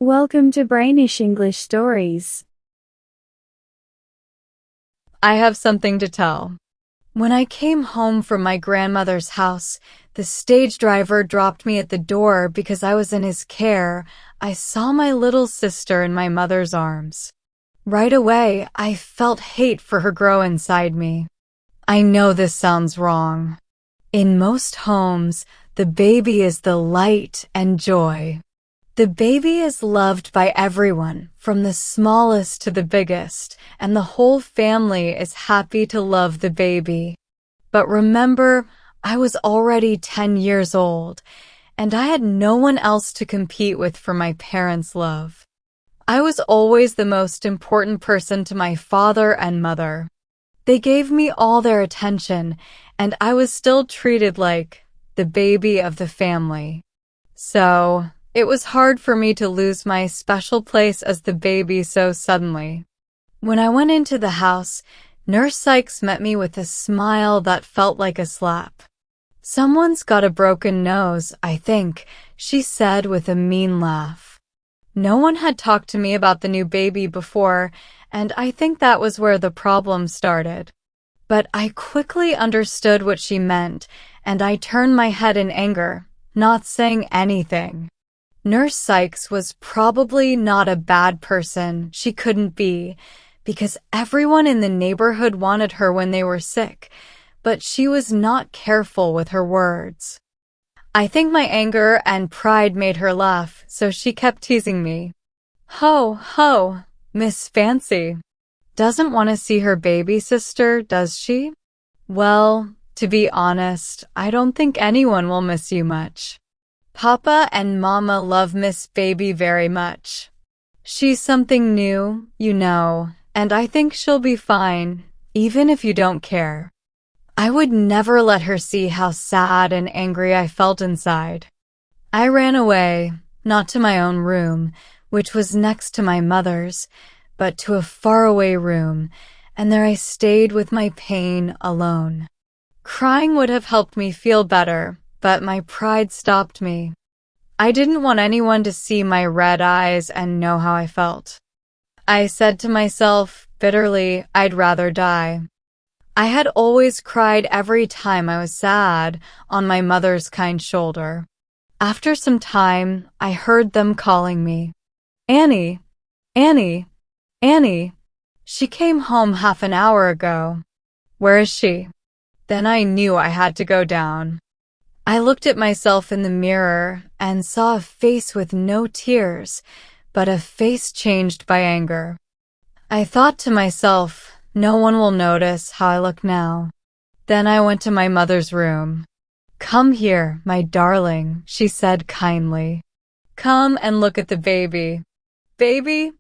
Welcome to Brainish English Stories. I have something to tell. When I came home from my grandmother's house, the stage driver dropped me at the door because I was in his care. I saw my little sister in my mother's arms. Right away, I felt hate for her grow inside me. I know this sounds wrong. In most homes, the baby is the light and joy. The baby is loved by everyone, from the smallest to the biggest, and the whole family is happy to love the baby. But remember, I was already 10 years old, and I had no one else to compete with for my parents' love. I was always the most important person to my father and mother. They gave me all their attention, and I was still treated like the baby of the family. So, it was hard for me to lose my special place as the baby so suddenly. When I went into the house, Nurse Sykes met me with a smile that felt like a slap. "Someone's got a broken nose, I think," she said with a mean laugh. No one had talked to me about the new baby before, and I think that was where the problem started. But I quickly understood what she meant, and I turned my head in anger, not saying anything. Nurse Sykes was probably not a bad person. She couldn't be, because everyone in the neighborhood wanted her when they were sick, but she was not careful with her words. I think my anger and pride made her laugh, so she kept teasing me. "Ho, ho, Miss Fancy. Doesn't want to see her baby sister, does she? Well, to be honest, I don't think anyone will miss you much. Papa and Mama love Miss Baby very much. She's something new, you know, and I think she'll be fine, even if you don't care." I would never let her see how sad and angry I felt inside. I ran away, not to my own room, which was next to my mother's, but to a faraway room, and there I stayed with my pain alone. Crying would have helped me feel better, but my pride stopped me. I didn't want anyone to see my red eyes and know how I felt. I said to myself, bitterly, I'd rather die. I had always cried every time I was sad on my mother's kind shoulder. After some time, I heard them calling me. "Annie, Annie, Annie. She came home half an hour ago. Where is she?" Then I knew I had to go down. I looked at myself in the mirror and saw a face with no tears, but a face changed by anger. I thought to myself, no one will notice how I look now. Then I went to my mother's room. "Come here, my darling," she said kindly. "Come and look at the baby." Baby?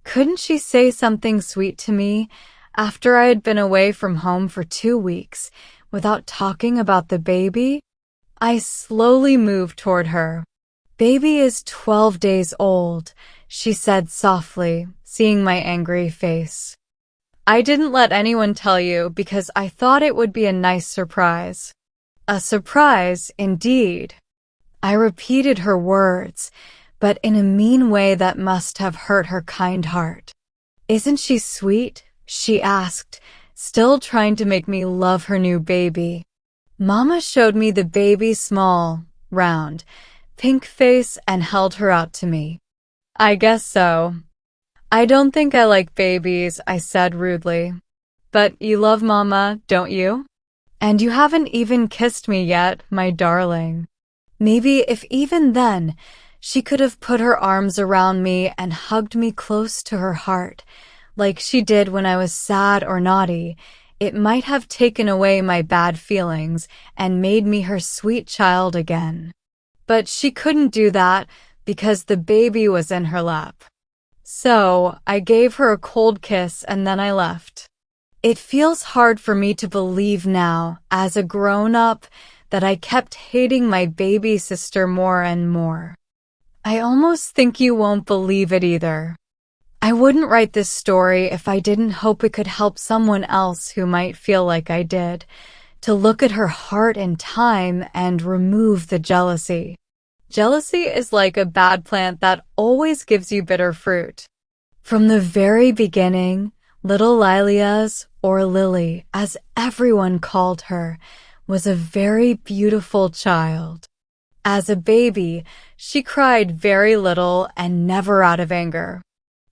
Couldn't she say something sweet to me after I had been away from home for 2 weeks without talking about the baby? I slowly moved toward her. "Baby is 12 days old," she said softly, seeing my angry face. "I didn't let anyone tell you because I thought it would be a nice surprise." A surprise, indeed. I repeated her words, but in a mean way that must have hurt her kind heart. "Isn't she sweet?" she asked, still trying to make me love her new baby. Mama showed me the baby's small, round, pink face and held her out to me. "I guess so." "I don't think I like babies," I said rudely. "But you love Mama, don't you? And you haven't even kissed me yet, my darling." Maybe if even then, she could have put her arms around me and hugged me close to her heart, like she did when I was sad or naughty, it might have taken away my bad feelings and made me her sweet child again. But she couldn't do that because the baby was in her lap. So I gave her a cold kiss and then I left. It feels hard for me to believe now, as a grown-up, that I kept hating my baby sister more and more. I almost think you won't believe it either. I wouldn't write this story if I didn't hope it could help someone else who might feel like I did, to look at her heart in time and remove the jealousy. Jealousy is like a bad plant that always gives you bitter fruit. From the very beginning, little Lilias, or Lily, as everyone called her, was a very beautiful child. As a baby, she cried very little and never out of anger.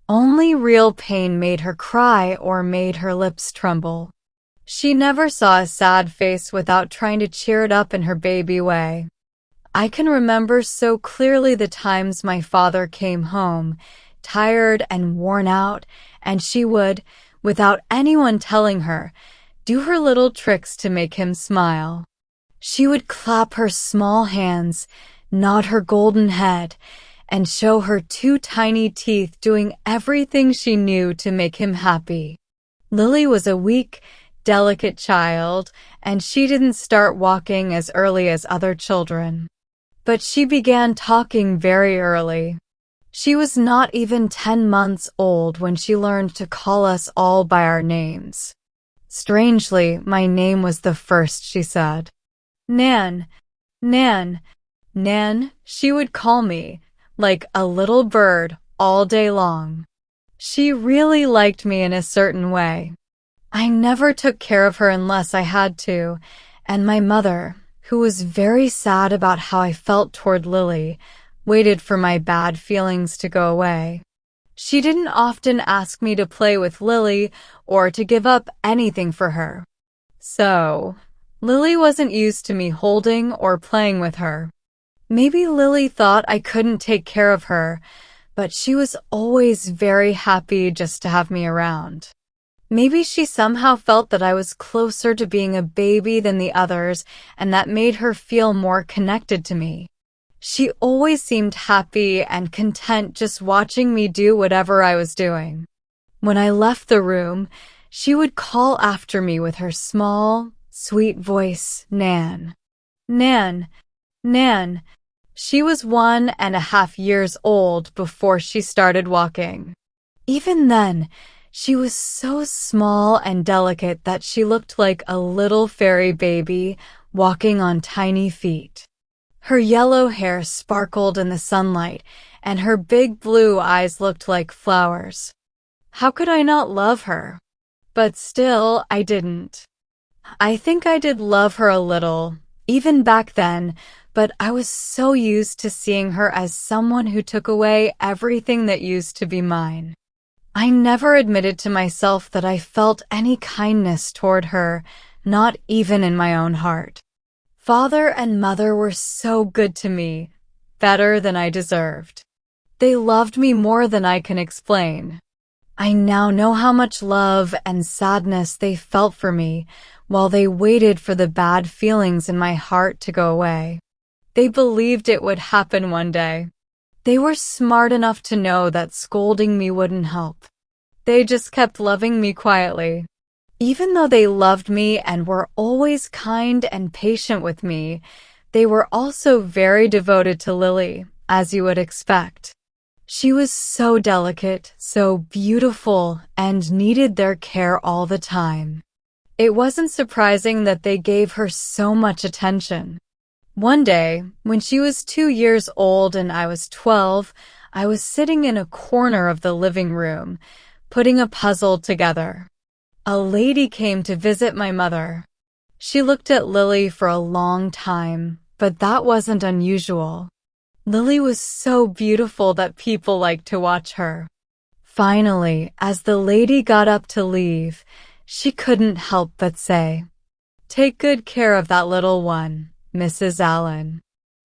Only real pain made her cry or made her lips tremble. She never saw a sad face without trying to cheer it up in her baby way. I can remember so clearly the times my father came home, tired and worn out, and she would, without anyone telling her, do her little tricks to make him smile. She would clap her small hands, nod her golden head, and show her two tiny teeth doing everything she knew to make him happy. Lily was a weak, delicate child, and she didn't start walking as early as other children. But she began talking very early. She was not even 10 months old when she learned to call us all by our names. Strangely, my name was the first she said. Nan, Nan, Nan, she would call me, like a little bird, all day long. She really liked me in a certain way. I never took care of her unless I had to, and my mother, who was very sad about how I felt toward Lily, waited for my bad feelings to go away. She didn't often ask me to play with Lily or to give up anything for her. So, Lily wasn't used to me holding or playing with her. Maybe Lily thought I couldn't take care of her, but she was always very happy just to have me around. Maybe she somehow felt that I was closer to being a baby than the others, and that made her feel more connected to me. She always seemed happy and content just watching me do whatever I was doing. When I left the room, she would call after me with her small, sweet voice, Nan. Nan, Nan. She was 1.5 years old before she started walking. Even then, she was so small and delicate that she looked like a little fairy baby walking on tiny feet. Her yellow hair sparkled in the sunlight, and her big blue eyes looked like flowers. How could I not love her? But still, I didn't. I think I did love her a little, even back then, but I was so used to seeing her as someone who took away everything that used to be mine. I never admitted to myself that I felt any kindness toward her, not even in my own heart. Father and mother were so good to me, better than I deserved. They loved me more than I can explain. I now know how much love and sadness they felt for me while they waited for the bad feelings in my heart to go away. They believed it would happen one day. They were smart enough to know that scolding me wouldn't help. They just kept loving me quietly. Even though they loved me and were always kind and patient with me, they were also very devoted to Lily, as you would expect. She was so delicate, so beautiful, and needed their care all the time. It wasn't surprising that they gave her so much attention. One day, when she was 2 years old and I was 12, I was sitting in a corner of the living room, putting a puzzle together. A lady came to visit my mother. She looked at Lily for a long time, but that wasn't unusual. Lily was so beautiful that people liked to watch her. Finally, as the lady got up to leave, she couldn't help but say, "Take good care of that little one, Mrs. Allen.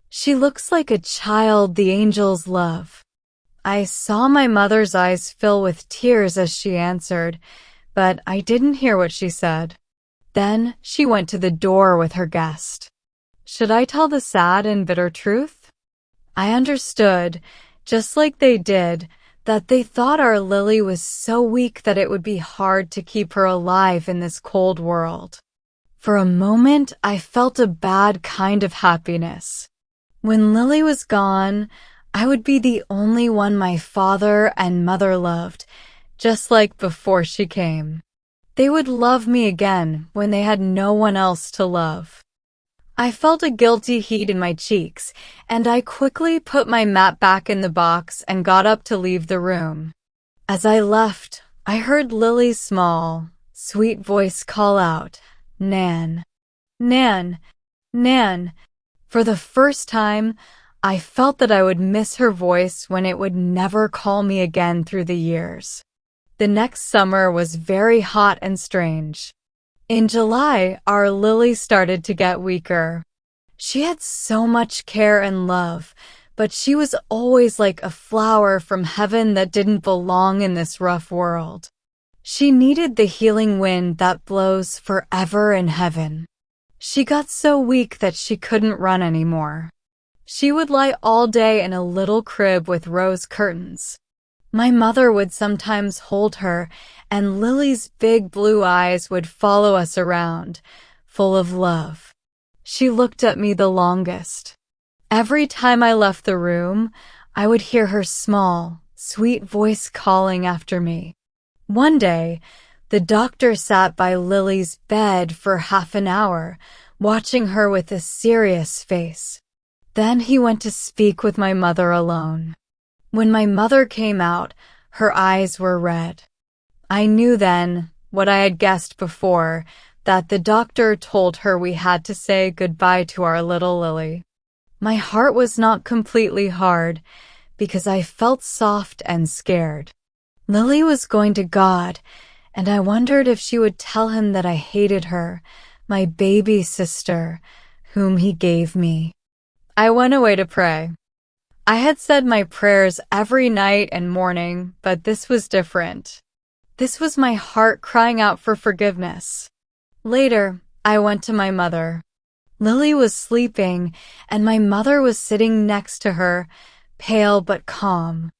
She looks like a child the angels love." I saw my mother's eyes fill with tears as she answered, but I didn't hear what she said. Then she went to the door with her guest. Should I tell the sad and bitter truth? I understood, just like they did, that they thought our Lily was so weak that it would be hard to keep her alive in this cold world. For a moment, I felt a bad kind of happiness. When Lily was gone, I would be the only one my father and mother loved, just like before she came. They would love me again when they had no one else to love. I felt a guilty heat in my cheeks, and I quickly put my map back in the box and got up to leave the room. As I left, I heard Lily's small, sweet voice call out, "Nan, Nan, Nan." For the first time, I felt that I would miss her voice when it would never call me again through the years. The next summer was very hot and strange. In July, our Lily started to get weaker. She had so much care and love, but she was always like a flower from heaven that didn't belong in this rough world. She needed the healing wind that blows forever in heaven. She got so weak that she couldn't run anymore. She would lie all day in a little crib with rose curtains. My mother would sometimes hold her, and Lily's big blue eyes would follow us around, full of love. She looked at me the longest. Every time I left the room, I would hear her small, sweet voice calling after me. One day, the doctor sat by Lily's bed for half an hour, watching her with a serious face. Then he went to speak with my mother alone. When my mother came out, her eyes were red. I knew then, what I had guessed before, that the doctor told her we had to say goodbye to our little Lily. My heart was not completely hard, because I felt soft and scared. Lily was going to God, and I wondered if she would tell him that I hated her, my baby sister, whom he gave me. I went away to pray. I had said my prayers every night and morning, but this was different. This was my heart crying out for forgiveness. Later, I went to my mother. Lily was sleeping, and my mother was sitting next to her, pale but calm.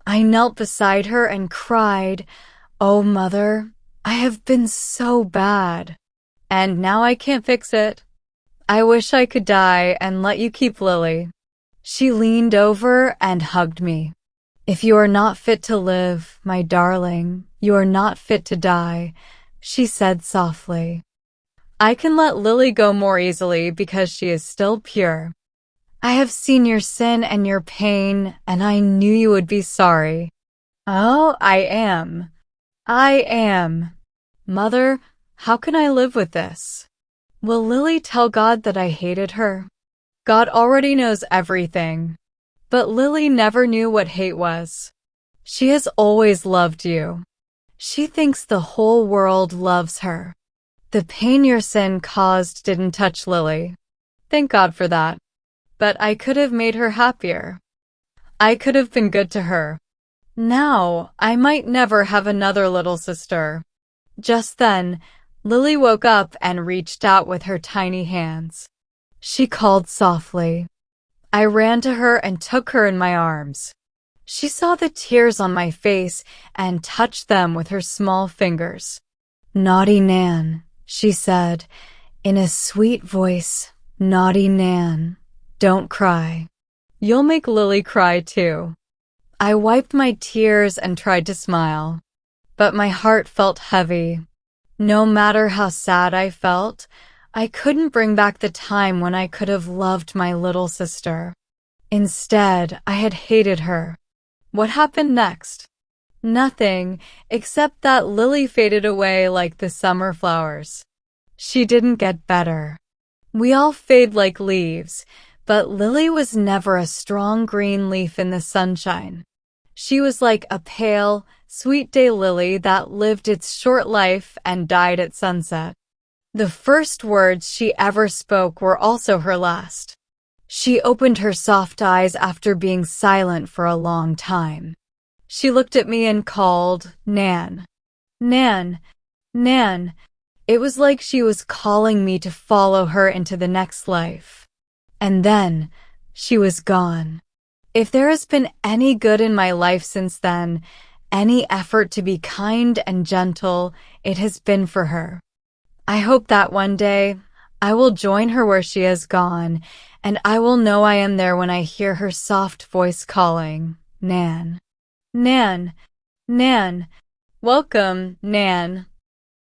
I knelt beside her and cried, "Oh, Mother, I have been so bad, and now I can't fix it. I wish I could die and let you keep Lily." She leaned over and hugged me. "If you are not fit to live, my darling, you are not fit to die," she said softly. "I can let Lily go more easily because she is still pure. I have seen your sin and your pain, and I knew you would be sorry." "Oh, I am. I am. Mother, how can I live with this? Will Lily tell God that I hated her? God already knows everything. But Lily never knew what hate was. She has always loved you. She thinks the whole world loves her. The pain your sin caused didn't touch Lily. Thank God for that. But I could have made her happier. I could have been good to her. Now, I might never have another little sister." Just then, Lily woke up and reached out with her tiny hands. She called softly. I ran to her and took her in my arms. She saw the tears on my face and touched them with her small fingers. "Naughty Nan," she said, in a sweet voice. "Naughty Nan, don't cry. You'll make Lily cry too." I wiped my tears and tried to smile, but my heart felt heavy. No matter how sad I felt, I couldn't bring back the time when I could have loved my little sister. Instead, I had hated her. What happened next? Nothing, except that Lily faded away like the summer flowers. She didn't get better. We all fade like leaves, but Lily was never a strong green leaf in the sunshine. She was like a pale, sweet day lily that lived its short life and died at sunset. The first words she ever spoke were also her last. She opened her soft eyes after being silent for a long time. She looked at me and called, "Nan, Nan, Nan." It was like she was calling me to follow her into the next life. And then, she was gone. If there has been any good in my life since then, any effort to be kind and gentle, it has been for her. I hope that one day, I will join her where she has gone, and I will know I am there when I hear her soft voice calling, "Nan, Nan, Nan." Welcome, Nan.